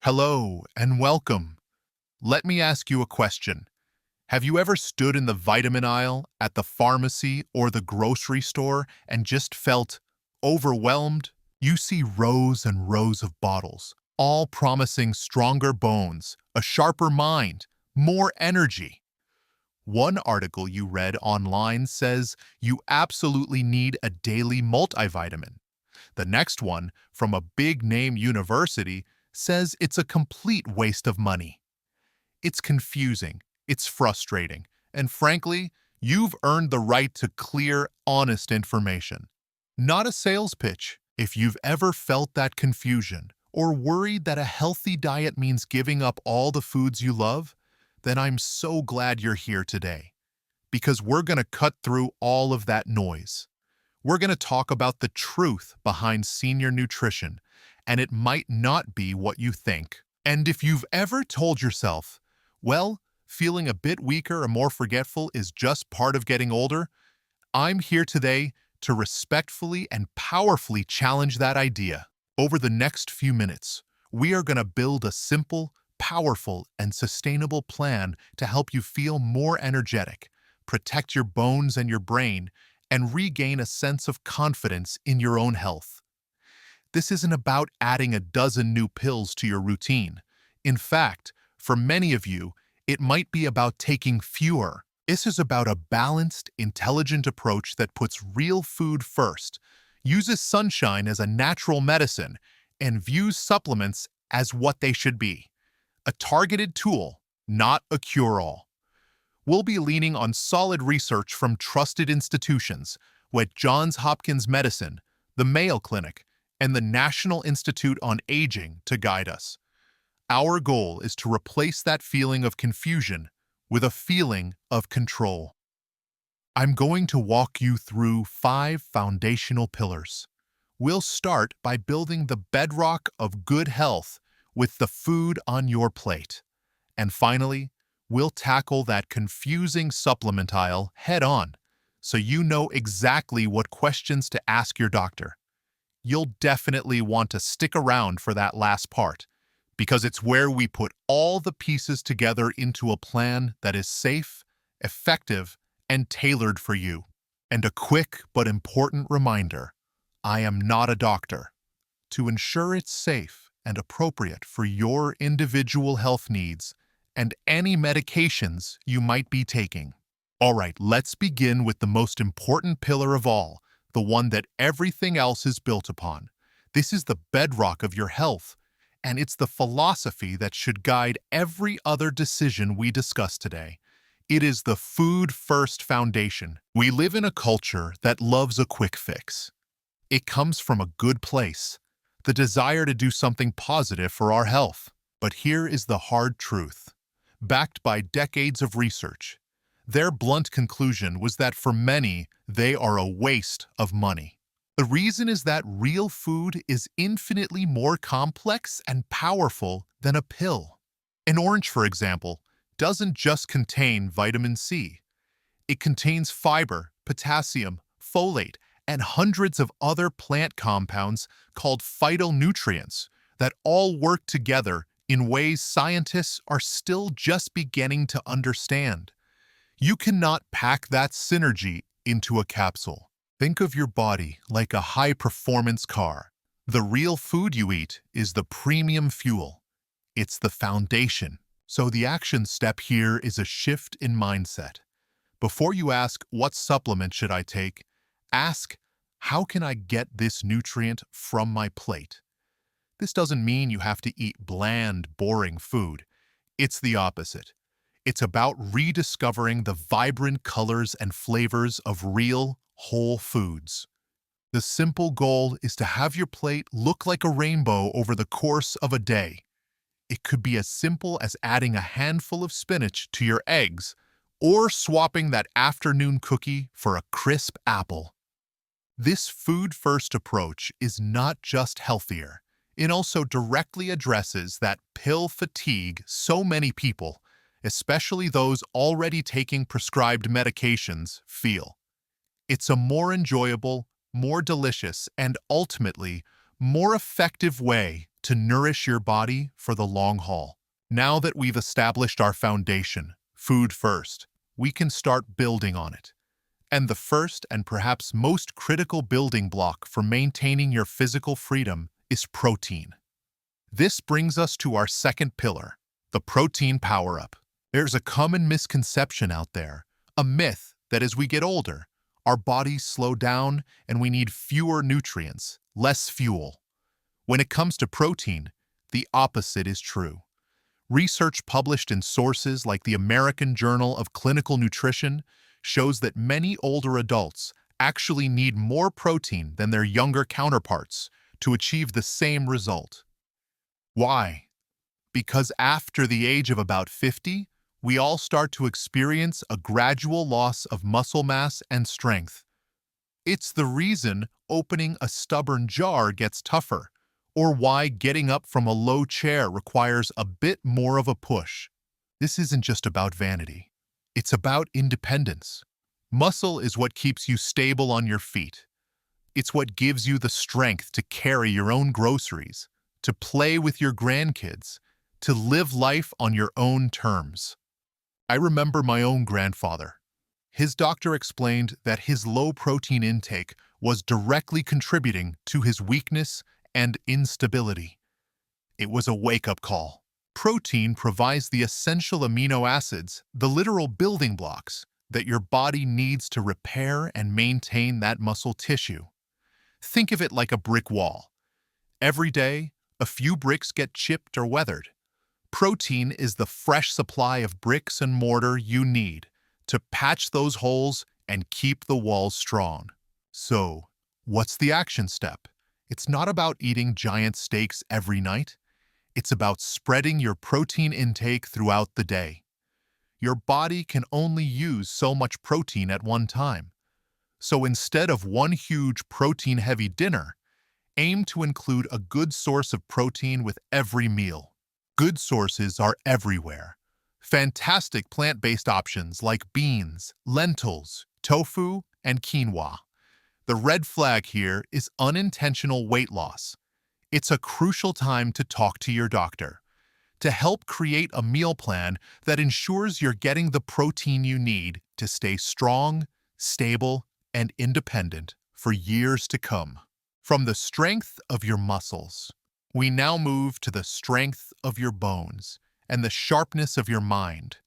Hello and welcome. Let me ask you a question. Have you ever stood in the vitamin aisle at the pharmacy or the grocery store and just felt overwhelmed? You see rows and rows of bottles, all promising stronger bones, a sharper mind, more energy. One article you read online says you absolutely need a daily multivitamin. The next one, from a big-name university, says it's a complete waste of money. It's confusing, it's frustrating, and frankly, you've earned the right to clear, honest information. Not a sales pitch. If you've ever felt that confusion or worried that a healthy diet means giving up all the foods you love, then I'm so glad you're here today, because we're going to cut through all of that noise. We're going to talk about the truth behind senior nutrition, and it might not be what you think. And if you've ever told yourself, well, feeling a bit weaker or more forgetful is just part of getting older, I'm here today to respectfully and powerfully challenge that idea. Over the next few minutes, we are going to build a simple, powerful, and sustainable plan to help you feel more energetic, protect your bones and your brain, and regain a sense of confidence in your own health. This isn't about adding a dozen new pills to your routine. In fact, for many of you, it might be about taking fewer. This is about a balanced, intelligent approach that puts real food first, uses sunshine as a natural medicine, and views supplements as what they should be: a targeted tool, not a cure-all. We'll be leaning on solid research from trusted institutions like Johns Hopkins Medicine, the Mayo Clinic, and the National Institute on Aging to guide us. Our goal is to replace that feeling of confusion with a feeling of control. I'm going to walk you through 5 foundational pillars. We'll start by building the bedrock of good health with the food on your plate. And finally, we'll tackle that confusing supplement aisle head-on, so you know exactly what questions to ask your doctor. You'll definitely want to stick around for that last part, because it's where we put all the pieces together into a plan that is safe, effective, and tailored for you. And a quick but important reminder: I am not a doctor. To ensure it's safe and appropriate for your individual health needs and any medications you might be taking. All right, let's begin with the most important pillar of all, the one that everything else is built upon. This is the bedrock of your health, and it's the philosophy that should guide every other decision we discuss today. It is the food-first foundation. We live in a culture that loves a quick fix. It comes from a good place, the desire to do something positive for our health. But here is the hard truth. Backed by decades of research, their blunt conclusion was that for many, they are a waste of money. The reason is that real food is infinitely more complex and powerful than a pill. An orange, for example, doesn't just contain vitamin C. It contains fiber, potassium, folate, and hundreds of other plant compounds called phytonutrients that all work together in ways scientists are still just beginning to understand. You cannot pack that synergy into a capsule. Think of your body like a high-performance car. The real food you eat is the premium fuel. It's the foundation. So the action step here is a shift in mindset. Before you ask, what supplement should I take? Ask, how can I get this nutrient from my plate? This doesn't mean you have to eat bland, boring food. It's the opposite. It's about rediscovering the vibrant colors and flavors of real, whole foods. The simple goal is to have your plate look like a rainbow over the course of a day. It could be as simple as adding a handful of spinach to your eggs, or swapping that afternoon cookie for a crisp apple. This food-first approach is not just healthier. It also directly addresses that pill fatigue so many people, especially those already taking prescribed medications, feel. It's a more enjoyable, more delicious, and ultimately more effective way to nourish your body for the long haul. Now that we've established our foundation, food first, we can start building on it. And the first and perhaps most critical building block for maintaining your physical freedom is protein. This brings us to our second pillar, the protein power-up. There's a common misconception out there, a myth that as we get older, our bodies slow down and we need fewer nutrients, less fuel. When it comes to protein, the opposite is true. Research published in sources like the American Journal of Clinical Nutrition shows that many older adults actually need more protein than their younger counterparts to achieve the same result. Why? Because after the age of about 50, we all start to experience a gradual loss of muscle mass and strength. It's the reason opening a stubborn jar gets tougher, or why getting up from a low chair requires a bit more of a push. This isn't just about vanity. It's about independence. Muscle is what keeps you stable on your feet. It's what gives you the strength to carry your own groceries, to play with your grandkids, to live life on your own terms. I remember my own grandfather. His doctor explained that his low protein intake was directly contributing to his weakness and instability. It was a wake-up call. Protein provides the essential amino acids, the literal building blocks, that your body needs to repair and maintain that muscle tissue. Think of it like a brick wall. Every day, a few bricks get chipped or weathered. Protein is the fresh supply of bricks and mortar you need to patch those holes and keep the walls strong. So, what's the action step? It's not about eating giant steaks every night. It's about spreading your protein intake throughout the day. Your body can only use so much protein at one time. So instead of one huge protein-heavy dinner, aim to include a good source of protein with every meal. Good sources are everywhere. Fantastic plant-based options like beans, lentils, tofu, and quinoa. The red flag here is unintentional weight loss. It's a crucial time to talk to your doctor to help create a meal plan that ensures you're getting the protein you need to stay strong, stable, and independent for years to come. From the strength of your muscles, we now move to the strength of your bones and the sharpness of your mind.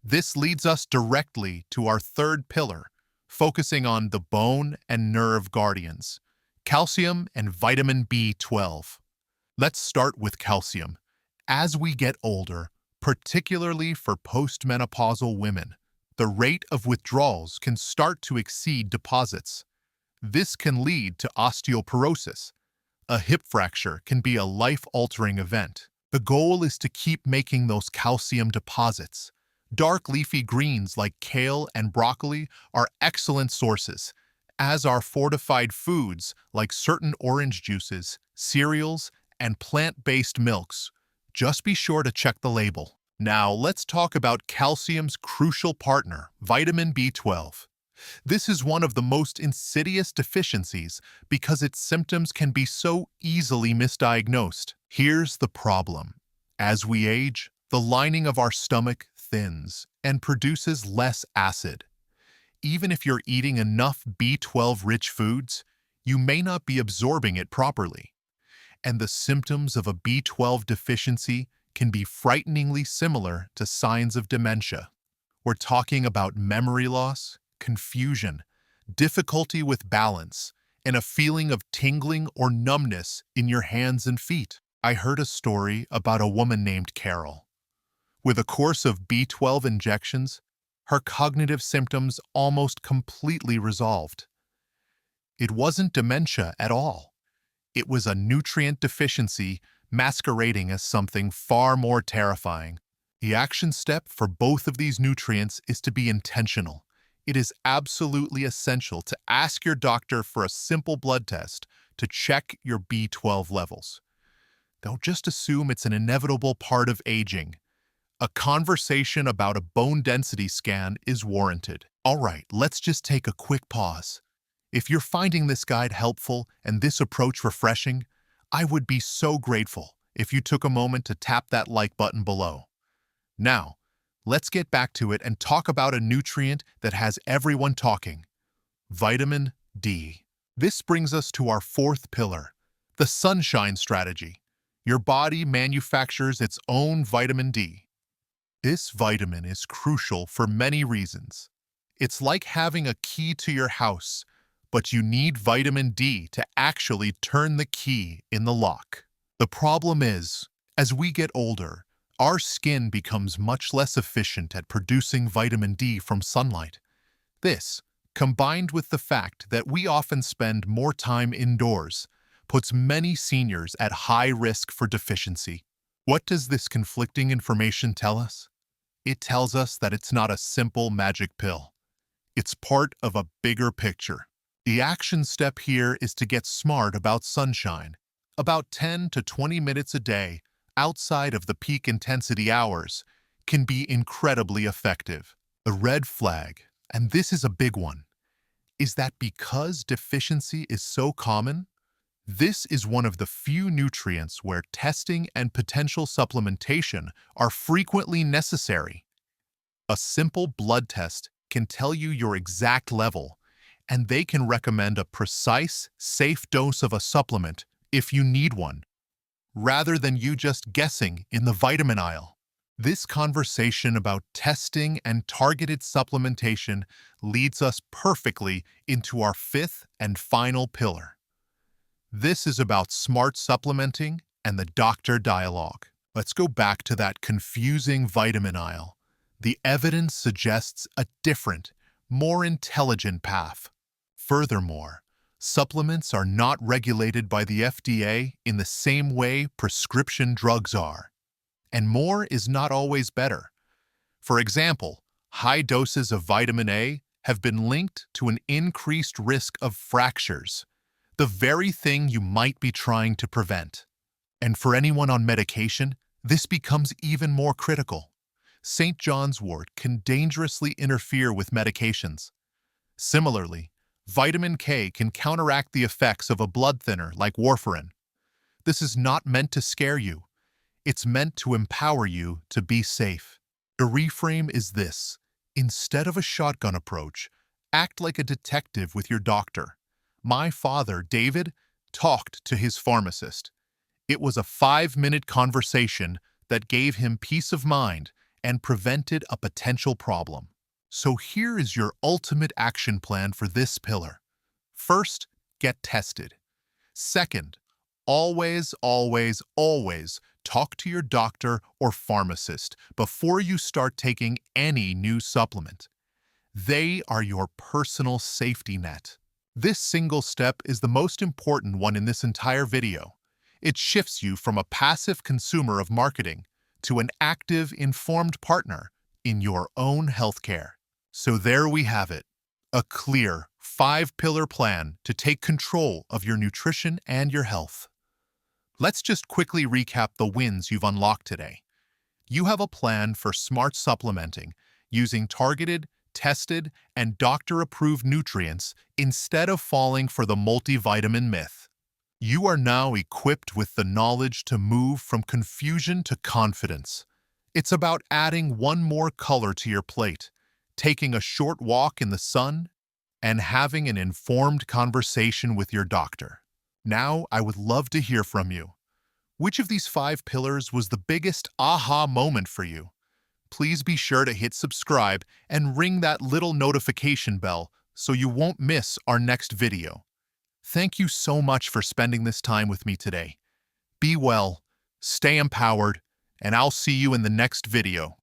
This leads us directly to our third pillar, focusing on the bone and nerve guardians, calcium and vitamin B12. Let's start with calcium. As we get older, particularly for postmenopausal women, the rate of withdrawals can start to exceed deposits. This can lead to osteoporosis. A hip fracture can be a life-altering event. The goal is to keep making those calcium deposits. Dark leafy greens like kale and broccoli are excellent sources, as are fortified foods like certain orange juices, cereals, and plant-based milks. Just be sure to check the label. Now, let's talk about calcium's crucial partner, vitamin B12. This is one of the most insidious deficiencies because its symptoms can be so easily misdiagnosed. Here's the problem. As we age, the lining of our stomach thins and produces less acid. Even if you're eating enough B12-rich foods, you may not be absorbing it properly. And the symptoms of a B12 deficiency can be frighteningly similar to signs of dementia. We're talking about memory loss, confusion, difficulty with balance, and a feeling of tingling or numbness in your hands and feet. I heard a story about a woman named Carol. With a course of B12 injections, her cognitive symptoms almost completely resolved. It wasn't dementia at all. It was a nutrient deficiency masquerading as something far more terrifying. The action step for both of these nutrients is to be intentional. It is absolutely essential to ask your doctor for a simple blood test to check your B12 levels. Don't just assume it's an inevitable part of aging. A conversation about a bone density scan is warranted. All right, let's just take a quick pause. If you're finding this guide helpful and this approach refreshing, I would be so grateful if you took a moment to tap that like button below. Now, let's get back to it and talk about a nutrient that has everyone talking: vitamin D. This brings us to our fourth pillar, the sunshine strategy. Your body manufactures its own vitamin D. This vitamin is crucial for many reasons. It's like having a key to your house, but you need vitamin D to actually turn the key in the lock. The problem is, as we get older, our skin becomes much less efficient at producing vitamin D from sunlight. This, combined with the fact that we often spend more time indoors, puts many seniors at high risk for deficiency. What does this conflicting information tell us? It tells us that it's not a simple magic pill. It's part of a bigger picture. The action step here is to get smart about sunshine. About 10 to 20 minutes a day, outside of the peak intensity hours, can be incredibly effective. The red flag, and this is a big one, is that because deficiency is so common, this is one of the few nutrients where testing and potential supplementation are frequently necessary. A simple blood test can tell you your exact level, and they can recommend a precise, safe dose of a supplement if you need one, rather than you just guessing in the vitamin aisle. This conversation about testing and targeted supplementation leads us perfectly into our fifth and final pillar. This is about smart supplementing and the doctor dialogue. Let's go back to that confusing vitamin aisle. The evidence suggests a different, more intelligent path. Furthermore, supplements are not regulated by the FDA in the same way prescription drugs are. And more is not always better. For example, high doses of vitamin A have been linked to an increased risk of fractures, the very thing you might be trying to prevent. And for anyone on medication, this becomes even more critical. St. John's wort can dangerously interfere with medications. Similarly, vitamin K can counteract the effects of a blood thinner like warfarin. This is not meant to scare you. It's meant to empower you to be safe. The reframe is this: instead of a shotgun approach, act like a detective with your doctor. My father, David, talked to his pharmacist. It was a 5-minute conversation that gave him peace of mind and prevented a potential problem. So here is your ultimate action plan for this pillar. First, get tested. Second, always, always, always talk to your doctor or pharmacist before you start taking any new supplement. They are your personal safety net. This single step is the most important one in this entire video. It shifts you from a passive consumer of marketing to an active, informed partner in your own healthcare. So there we have it, a clear 5-pillar plan to take control of your nutrition and your health. Let's just quickly recap the wins you've unlocked today. You have a plan for smart supplementing using targeted, tested, and doctor-approved nutrients instead of falling for the multivitamin myth. You are now equipped with the knowledge to move from confusion to confidence. It's about adding one more color to your plate, taking a short walk in the sun, and having an informed conversation with your doctor. Now, I would love to hear from you. Which of these 5 pillars was the biggest aha moment for you? Please be sure to hit subscribe and ring that little notification bell so you won't miss our next video. Thank you so much for spending this time with me today. Be well, stay empowered, and I'll see you in the next video.